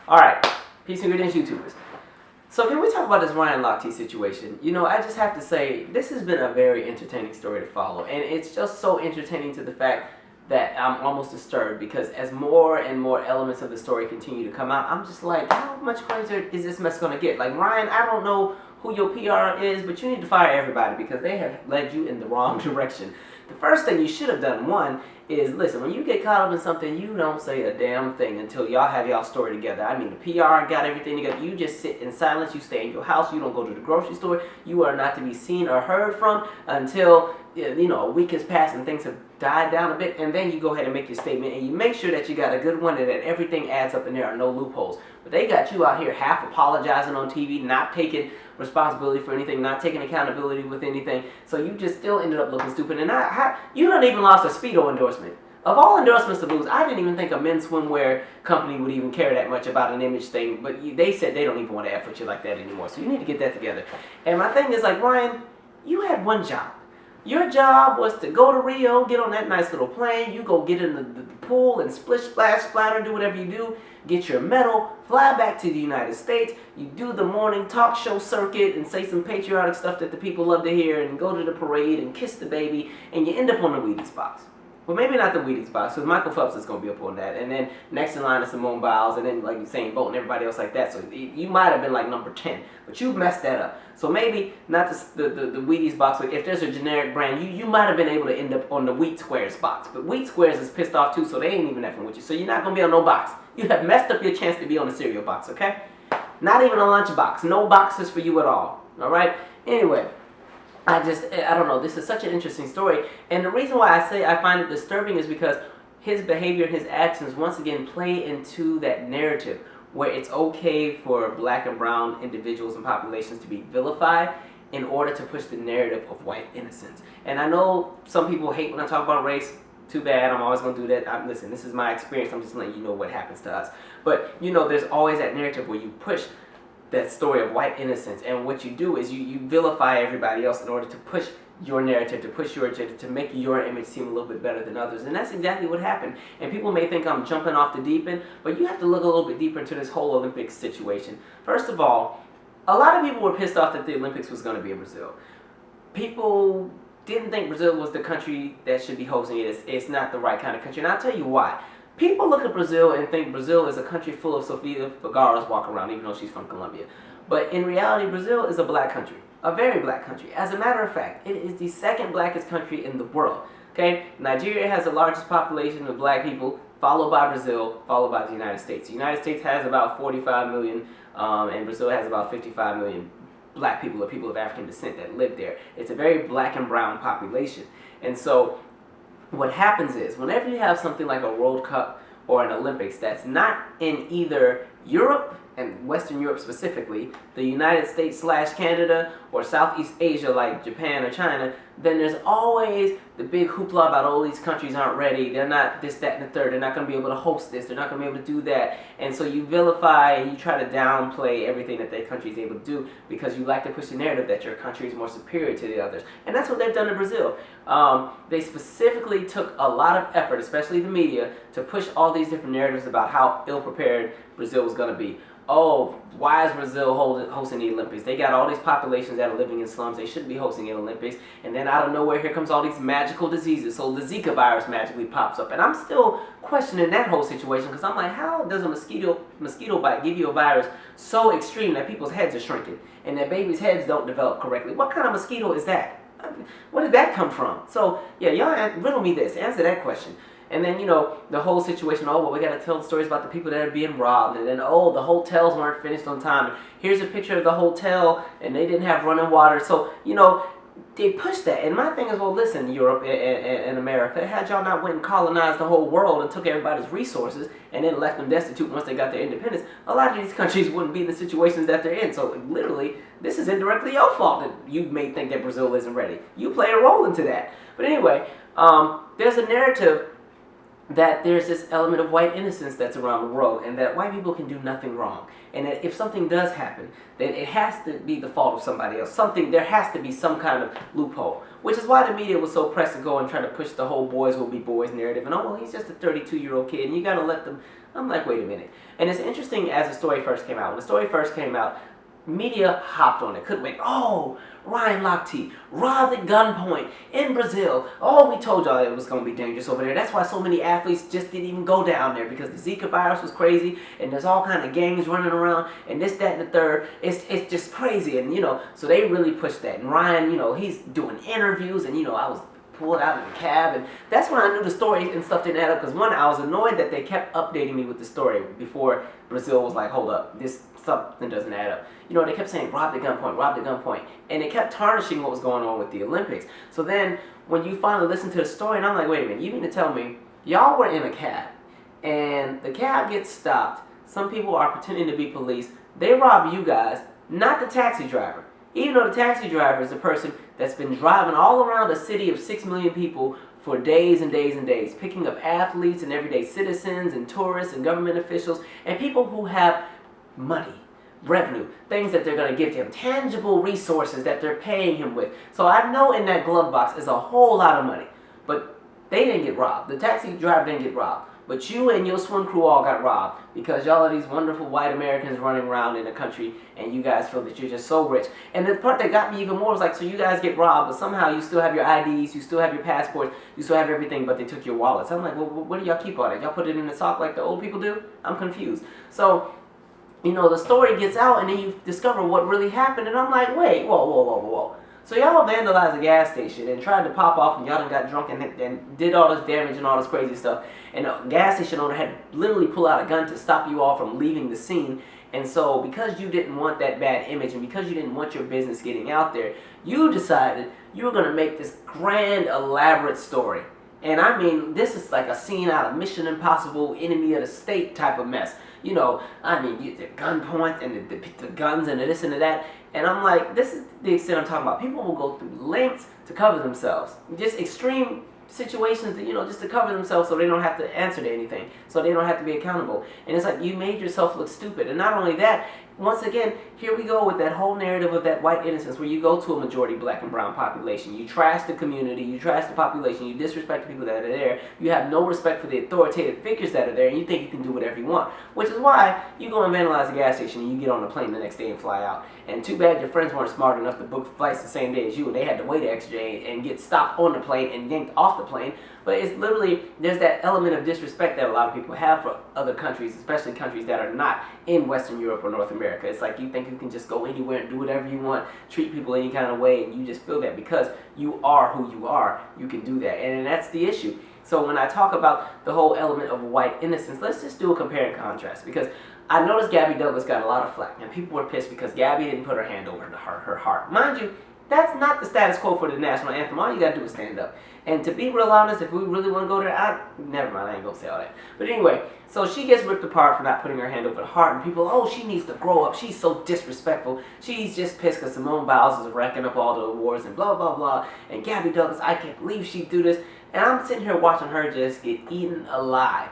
Alright, Peace and Greetings YouTubers. So can we talk about this Ryan Lochte situation? You know, I just have to say, this has been a very entertaining story to follow. And it's just so entertaining to the fact that I'm almost disturbed, because as more and more elements of the story continue to come out, I'm just like, how much crazier is this mess going to get? Like, Ryan, I don't know who your PR is, but you need to fire everybody because they have led you in the wrong direction. The first thing you should have done, one, is listen, when you get caught up in something, you don't say a damn thing until y'all have y'all story together. I mean, the PR got everything together. You just sit in silence. You stay in your house. You don't go to the grocery store. You are not to be seen or heard from until, you know, a week has passed and things have died down a bit, and then you go ahead and make your statement, and you make sure that you got a good one and that everything adds up and there are no loopholes. But they got you out here half apologizing on TV, not taking responsibility for anything, not taking accountability with anything, so you just still ended up looking stupid. And you done even lost a Speedo endorsement. Of all endorsements to lose, I didn't even think a men's swimwear company would even care that much about an image thing, but they said they don't even want to effort you like that anymore, so you need to get that together. And my thing is, like, Ryan, you had one job. Your job was to go to Rio, get on that nice little plane, you go get in the pool and splish, splash, splatter, do whatever you do, get your medal, fly back to the United States, you do the morning talk show circuit and say some patriotic stuff that the people love to hear, and go to the parade and kiss the baby, and you end up on the Wheaties box. Well, maybe not the Wheaties box, because Michael Phelps is going to be up on that. And then next in line is Simone Biles, and then like Usain Bolt and everybody else like that. So you might have been like number 10, but you messed that up. So maybe not the Wheaties box, but if there's a generic brand, you might have been able to end up on the Wheat Squares box. But Wheat Squares is pissed off too, so they ain't even effing with you. So you're not going to be on no box. You have messed up your chance to be on the cereal box, okay? Not even a lunch box. No boxes for you at all. All right? Anyway. I don't know, this is such an interesting story, and the reason why I say I find it disturbing is because his behavior and his actions once again play into that narrative where it's okay for black and brown individuals and populations to be vilified in order to push the narrative of white innocence. And I know some people hate when I talk about race. Too bad, I'm always going to do that. Listen, this is my experience, I'm just letting you know what happens to us. But, you know, there's always that narrative where you push that story of white innocence, and what you do is you vilify everybody else in order to push your narrative, to push your agenda, to make your image seem a little bit better than others. And that's exactly what happened. And people may think I'm jumping off the deep end, but you have to look a little bit deeper into this whole Olympics situation. First of all, a lot of people were pissed off that the Olympics was going to be in Brazil. People didn't think Brazil was the country that should be hosting it. It's not the right kind of country, and I'll tell you why. People look at Brazil and think Brazil is a country full of Sofia Vergara's walk around, even though she's from Colombia. But in reality, Brazil is a black country, a very black country. As a matter of fact, it is the second blackest country in the world. Okay, Nigeria has the largest population of black people, followed by Brazil, followed by the United States. The United States has about 45 million, and Brazil has about 55 million black people, or people of African descent that live there. It's a very black and brown population. And so what happens is, whenever you have something like a World Cup or an Olympics that's not in either Europe, and Western Europe specifically, the United States / Canada, or Southeast Asia like Japan or China, then there's always the big hoopla about, oh, these countries aren't ready, they're not this, that, and the third, they're not going to be able to host this, they're not going to be able to do that. And so you vilify and you try to downplay everything that their country is able to do because you like to push the narrative that your country is more superior to the others. And that's what they've done in Brazil. They specifically took a lot of effort, especially the media, to push all these different narratives about how ill-prepared Brazil was going to be. Oh, why is Brazil hosting the Olympics? They got all these populations that are living in slums. They shouldn't be hosting the Olympics. And then out of nowhere, here comes all these magical diseases. So the Zika virus magically pops up. And I'm still questioning that whole situation because I'm like, how does a mosquito bite give you a virus so extreme that people's heads are shrinking and that babies' heads don't develop correctly? What kind of mosquito is that? Where did that come from? So, yeah, y'all riddle me this. Answer that question. And then, you know, the whole situation, oh, well, we got to tell the stories about the people that are being robbed. And then, oh, the hotels weren't finished on time. And here's a picture of the hotel, and they didn't have running water. So, you know, they pushed that. And my thing is, well, listen, Europe and America, had y'all not went and colonized the whole world and took everybody's resources and then left them destitute once they got their independence, a lot of these countries wouldn't be in the situations that they're in. So, literally, this is indirectly your fault that you may think that Brazil isn't ready. You play a role into that. But anyway, there's a narrative that there's this element of white innocence that's around the world, and that white people can do nothing wrong, and that if something does happen, then it has to be the fault of somebody else. There has to be some kind of loophole, which is why the media was so pressed to go and try to push the whole boys will be boys narrative, and oh, well, he's just a 32-year-old kid, and you gotta let them. I'm like, wait a minute. And it's interesting, as the story first came out. When the story first came out, media hopped on it, couldn't wait. Oh, Ryan Lochte, robbed at gunpoint in Brazil. Oh, we told y'all it was going to be dangerous over there. That's why so many athletes just didn't even go down there, because the Zika virus was crazy, and there's all kind of gangs running around, and this, that, and the third. It's just crazy, and so they really pushed that. And Ryan, he's doing interviews, and I was pulled out of the cab, and that's when I knew the story and stuff didn't add up, because one, I was annoyed that they kept updating me with the story before Brazil was like, hold up, something doesn't add up. They kept saying robbed at gunpoint, and it kept tarnishing what was going on with the Olympics. So then, when you finally listen to the story, and I'm like, wait a minute, you mean to tell me y'all were in a cab, and the cab gets stopped, some people are pretending to be police, they rob you guys, not the taxi driver. Even though the taxi driver is a person that's been driving all around a city of 6 million people for days and days and days, picking up athletes and everyday citizens and tourists and government officials and people who have money, revenue, things that they're going to give to him, tangible resources that they're paying him with. So I know in that glove box is a whole lot of money, but they didn't get robbed. The taxi driver didn't get robbed. But you and your swim crew all got robbed because y'all are these wonderful white Americans running around in the country, and you guys feel that you're just so rich. And the part that got me even more was like, so you guys get robbed, but somehow you still have your IDs, you still have your passports, you still have everything, but they took your wallets. I'm like, well, where do y'all keep all that? Y'all put it in the sock like the old people do? I'm confused. So, the story gets out, and then you discover what really happened, and I'm like, wait, whoa. So y'all vandalized a gas station and tried to pop off, and y'all done got drunk and did all this damage and all this crazy stuff. And the gas station owner had to literally pull out a gun to stop you all from leaving the scene. And so because you didn't want that bad image, and because you didn't want your business getting out there, you decided you were going to make this grand, elaborate story. And I mean, this is like a scene out of Mission Impossible, Enemy of the State type of mess. The gunpoint and the guns and the this and the that. And I'm like, this is the extent I'm talking about. People will go through lengths to cover themselves. Just extreme situations, just to cover themselves so they don't have to answer to anything. So they don't have to be accountable. And it's like, you made yourself look stupid. And not only that, once again, here we go with that whole narrative of that white innocence where you go to a majority black and brown population. You trash the community, you trash the population, you disrespect the people that are there, you have no respect for the authoritative figures that are there, and you think you can do whatever you want. Which is why you go and vandalize a gas station and you get on a plane the next day and fly out. And too bad your friends weren't smart enough to book flights the same day as you, and they had to wait extra and get stopped on the plane and yanked off the plane. But it's literally, there's that element of disrespect that a lot of people have for other countries, especially countries that are not in Western Europe or North America. It's like you think you can just go anywhere and do whatever you want, treat people any kind of way, and you just feel that because you are who you are, you can do that. And that's the issue. So when I talk about the whole element of white innocence, let's just do a compare and contrast, because I noticed Gabby Douglas got a lot of flack, and people were pissed because Gabby didn't put her hand over her heart. Mind you, that's not the status quo for the national anthem. All you gotta do is stand up. And to be real honest, if we really want to go there, never mind, I ain't gonna say all that. But anyway, so she gets ripped apart for not putting her hand over the heart, and people, oh, she needs to grow up. She's so disrespectful. She's just pissed because Simone Biles is racking up all the awards and blah, blah, blah. And Gabby Douglas, I can't believe she'd do this. And I'm sitting here watching her just get eaten alive.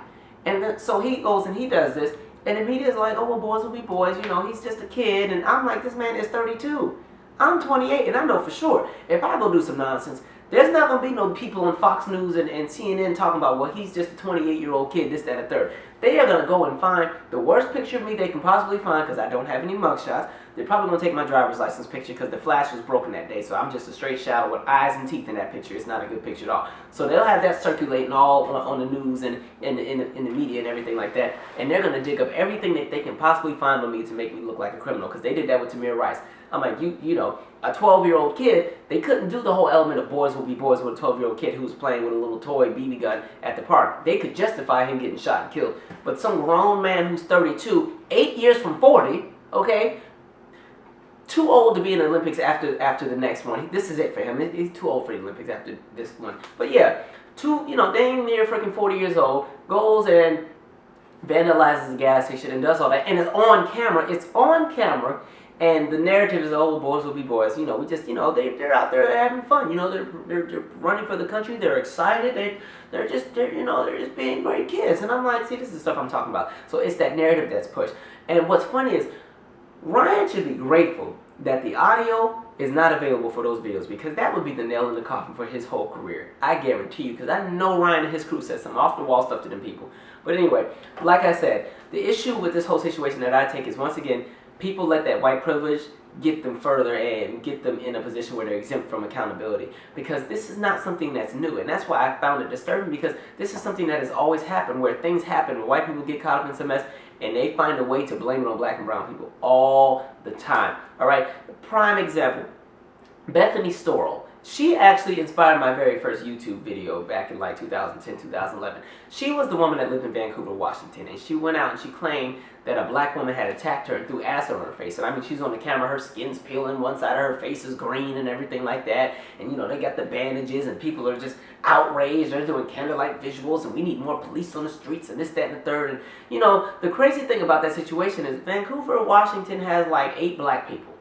And then, so he goes and he does this, and the media's like, oh, well, boys will be boys. He's just a kid. And I'm like, this man is 32. I'm 28, and I know for sure, if I go do some nonsense, there's not going to be no people on Fox News and CNN talking about, well, he's just a 28-year-old kid, this, that, and the third. They are going to go and find the worst picture of me they can possibly find, because I don't have any mugshots. They're probably going to take my driver's license picture because the flash was broken that day, so I'm just a straight shadow with eyes and teeth in that picture. It's not a good picture at all. So they'll have that circulating all on the news and in the media and everything like that, and they're going to dig up everything that they can possibly find on me to make me look like a criminal, because they did that with Tamir Rice. I'm like, a 12-year-old kid, they couldn't do the whole element of boys will be boys with a 12-year-old kid who was playing with a little toy BB gun at the park. They could justify him getting shot and killed. But some grown man who's 32, 8 years from 40, okay, too old to be in the Olympics after the next one. This is it for him. He's too old for the Olympics after this one. But yeah, dang near freaking 40 years old, goes and vandalizes the gas station and does all that. And it's on camera. It's on camera. And the narrative is, oh, boys will be boys. You know, we just, you know, they're out there having fun. You know, they're running for the country. They're excited. They're just being great kids. And I'm like, see, this is the stuff I'm talking about. So it's that narrative that's pushed. And what's funny is Ryan should be grateful that the audio is not available for those videos, because that would be the nail in the coffin for his whole career. I guarantee you, because I know Ryan and his crew said some off the wall stuff to them people. But anyway, like I said, the issue with this whole situation that I take is, once again, people let that white privilege get them further and get them in a position where they're exempt from accountability, because this is not something that's new. And that's why I found it disturbing, because this is something that has always happened, where things happen, where white people get caught up in some mess and they find a way to blame it on black and brown people all the time. All right, prime example, Bethany Storrell. She actually inspired my very first YouTube video back in like 2010, 2011. She was the woman that lived in Vancouver, Washington, and she went out and she claimed that a black woman had attacked her and threw acid on her face. And I mean, she's on the camera, her skin's peeling, one side of her face is green and everything like that. And you know, they got the bandages and people are just outraged. They're doing candlelight visuals and we need more police on the streets and this, that, and the third. And you know, the crazy thing about that situation is Vancouver, Washington has like 8 black people.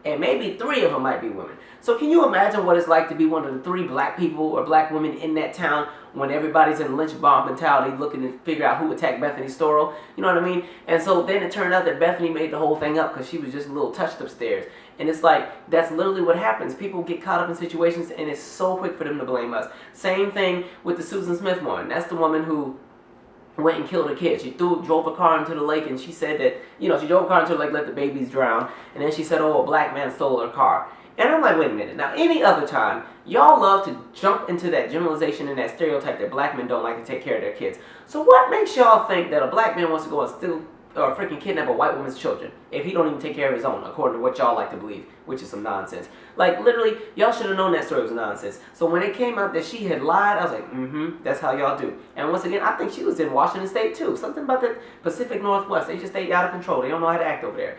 And maybe 3 of them might be women. So can you imagine what it's like to be one of the 3 black people or black women in that town when everybody's in lynch mob mentality looking to figure out who attacked Bethany Storrell? You know what I mean? And so then it turned out that Bethany made the whole thing up because she was just a little touched upstairs. And it's like, that's literally what happens. People get caught up in situations and it's so quick for them to blame us. Same thing with the Susan Smith one. That's the woman who went and killed her kid. She drove a car into the lake, and she said that, you know, she drove a car into the lake, let the babies drown, and then she said, oh, a black man stole her car. And I'm like, wait a minute. Now, any other time, y'all love to jump into that generalization and that stereotype that black men don't like to take care of their kids. So what makes y'all think that a black man wants to go and steal or freaking kidnap a white woman's children if he don't even take care of his own, according to what y'all like to believe, which is some nonsense? Like, literally, y'all should have known that story was nonsense. So when it came out that she had lied, I was like, that's how y'all do. And once again, I think she was in Washington State too. Something about the Pacific Northwest. They just stay out of control. They don't know how to act over there.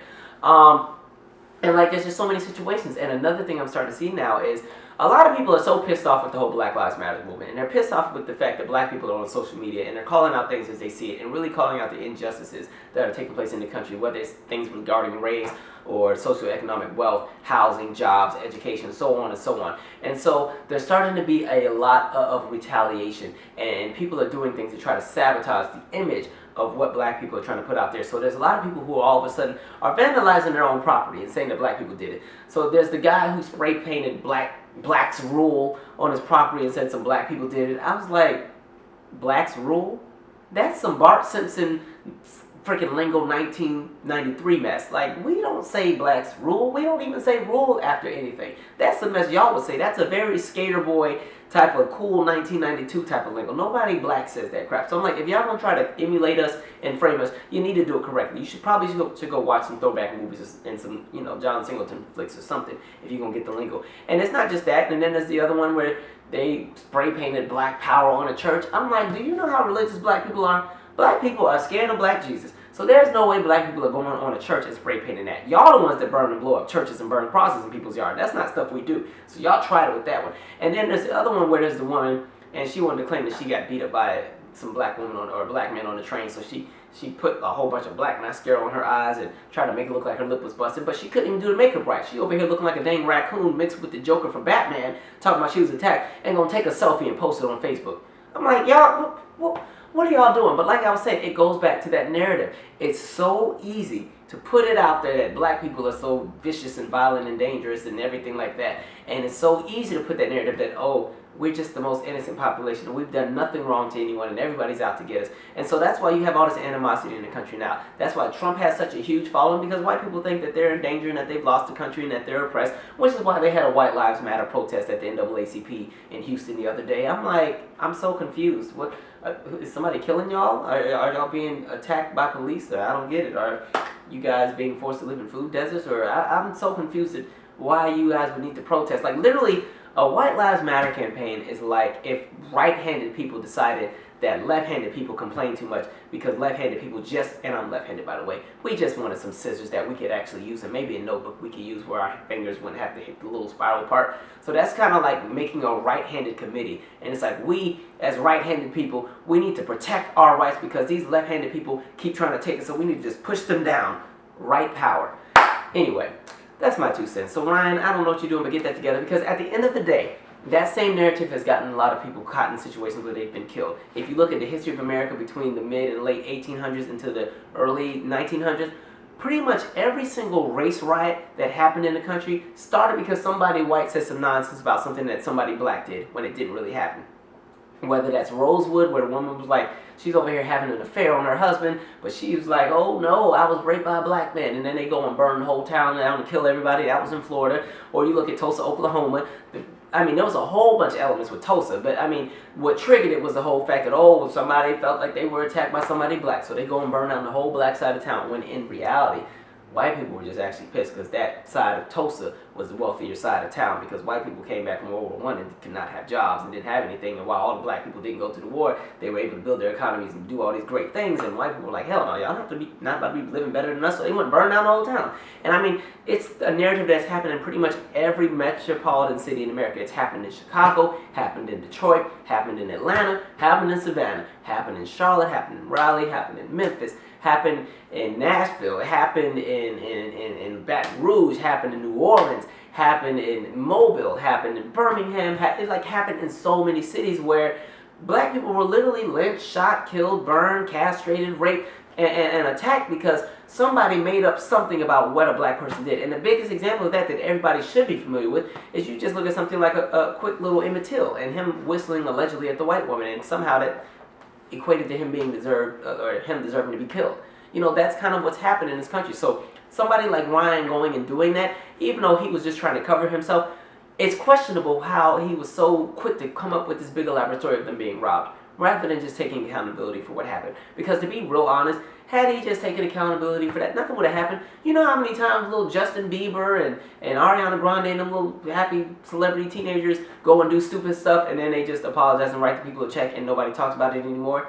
And like, there's just so many situations. And another thing I'm starting to see now is a lot of people are so pissed off with the whole Black Lives Matter movement, and they're pissed off with the fact that black people are on social media and they're calling out things as they see it and really calling out the injustices that are taking place in the country, whether it's things regarding race or socioeconomic wealth, housing, jobs, education, so on and so on. And so there's starting to be a lot of retaliation, and people are doing things to try to sabotage the image of what black people are trying to put out there. So there's a lot of people who all of a sudden are vandalizing their own property and saying that black people did it. So there's the guy who spray painted blacks rule on his property and said some black people did it. I was like, blacks rule? That's some Bart Simpson freaking lingo 1993 mess. Like, we don't say blacks rule. We don't even say rule after anything. That's the mess y'all would say. That's a very skater boy type of cool 1992 type of lingo. Nobody black says that crap. So I'm like, if y'all gonna try to emulate us and frame us, you need to do it correctly. You should probably go watch some throwback movies and some, you know, John Singleton flicks or something if you're gonna get the lingo. And it's not just that. And then there's the other one where they spray painted black power on a church. I'm like, do you know how religious black people are? Black people are scared of black Jesus. So there's no way black people are going on a church and spray painting that. Y'all the ones that burn and blow up churches and burn crosses in people's yard. That's not stuff we do. So y'all tried it with that one. And then there's the other one where there's the woman, and she wanted to claim that she got beat up by some black woman or a black man on the train. So she put a whole bunch of black mascara on her eyes and tried to make it look like her lip was busted. But she couldn't even do the makeup right. She over here looking like a dang raccoon mixed with the Joker from Batman, talking about she was attacked, and gonna take a selfie and post it on Facebook. I'm like, y'all, what are y'all doing? But like I was saying, it goes back to that narrative. It's so easy to put it out there that black people are so vicious and violent and dangerous and everything like that. And it's so easy to put that narrative that, oh, we're just the most innocent population and we've done nothing wrong to anyone and everybody's out to get us. And so that's why you have all this animosity in the country now. That's why Trump has such a huge following, because white people think that they're in danger and that they've lost the country and that they're oppressed, which is why they had a White Lives Matter protest at the NAACP in Houston the other day. I'm like, I'm so confused. What is somebody killing y'all? Are y'all being attacked by police? I don't get it. Are you guys being forced to live in food deserts? Or I'm so confused at why you guys would need to protest. Like, literally, a White Lives Matter campaign is like if right-handed people decided that left-handed people complain too much, because left-handed people just, and I'm left-handed by the way, we just wanted some scissors that we could actually use, and maybe a notebook we could use where our fingers wouldn't have to hit the little spiral part. So that's kind of like making a right-handed committee, and it's like, we as right-handed people, we need to protect our rights because these left-handed people keep trying to take us, so we need to just push them down. Right power. Anyway, that's my 2 cents. So Ryan, I don't know what you're doing, but get that together, because at the end of the day, that same narrative has gotten a lot of people caught in situations where they've been killed. If you look at the history of America between the mid and late 1800s into the early 1900s, pretty much every single race riot that happened in the country started because somebody white said some nonsense about something that somebody black did when it didn't really happen. Whether that's Rosewood, where the woman was like, she's over here having an affair on her husband, but she was like, oh no, I was raped by a black man, and then they go and burn the whole town down and kill everybody. That was in Florida. Or you look at Tulsa, Oklahoma. I mean, there was a whole bunch of elements with Tulsa, but I mean, what triggered it was the whole fact that, oh, somebody felt like they were attacked by somebody black, so they go and burn down the whole black side of town, when in reality, white people were just actually pissed because that side of Tulsa was the wealthier side of town, because white people came back from World War I and could not have jobs and didn't have anything, and while all the black people didn't go to the war, they were able to build their economies and do all these great things, and white people were like, hell no, y'all have to be not about to be living better than us, so they went and burned down the whole town. And I mean, it's a narrative that's happened in pretty much every metropolitan city in America. It's happened in Chicago, happened in Detroit, happened in Atlanta, happened in Savannah, happened in Charlotte, happened in Raleigh, happened in Memphis, happened in Nashville, it happened in Baton Rouge, happened in New Orleans, happened in Mobile, happened in Birmingham. It like happened in so many cities where black people were literally lynched, shot, killed, burned, castrated, raped, and attacked because somebody made up something about what a black person did. And the biggest example of that everybody should be familiar with is you just look at something like a quick little Emmett Till and him whistling allegedly at the white woman, and somehow that equated to him being deserved, or him deserving to be killed. You know, that's kind of what's happened in this country. So somebody like Ryan going and doing that, even though he was just trying to cover himself, it's questionable how he was so quick to come up with this big laboratory of them being robbed, rather than just taking accountability for what happened. Because to be real honest, had he just taken accountability for that, nothing would have happened. You know how many times little Justin Bieber and Ariana Grande and them little happy celebrity teenagers go and do stupid stuff, and then they just apologize and write the people a check and nobody talks about it anymore?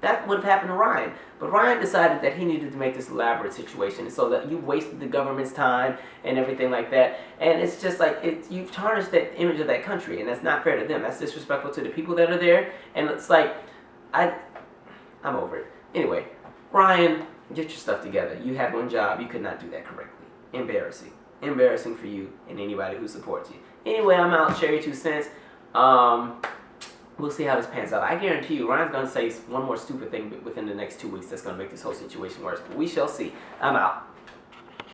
That would have happened to Ryan. But Ryan decided that he needed to make this elaborate situation so that you wasted the government's time and everything like that. And it's just like, you've tarnished that image of that country, and that's not fair to them. That's disrespectful to the people that are there. And it's like, I'm over it. Anyway, Ryan, get your stuff together. You had one job. You could not do that correctly. Embarrassing. Embarrassing for you and anybody who supports you. Anyway, I'm out. Share your 2 cents. We'll see how this pans out. I guarantee you, Ryan's going to say one more stupid thing within the next 2 weeks that's going to make this whole situation worse. But we shall see. I'm out.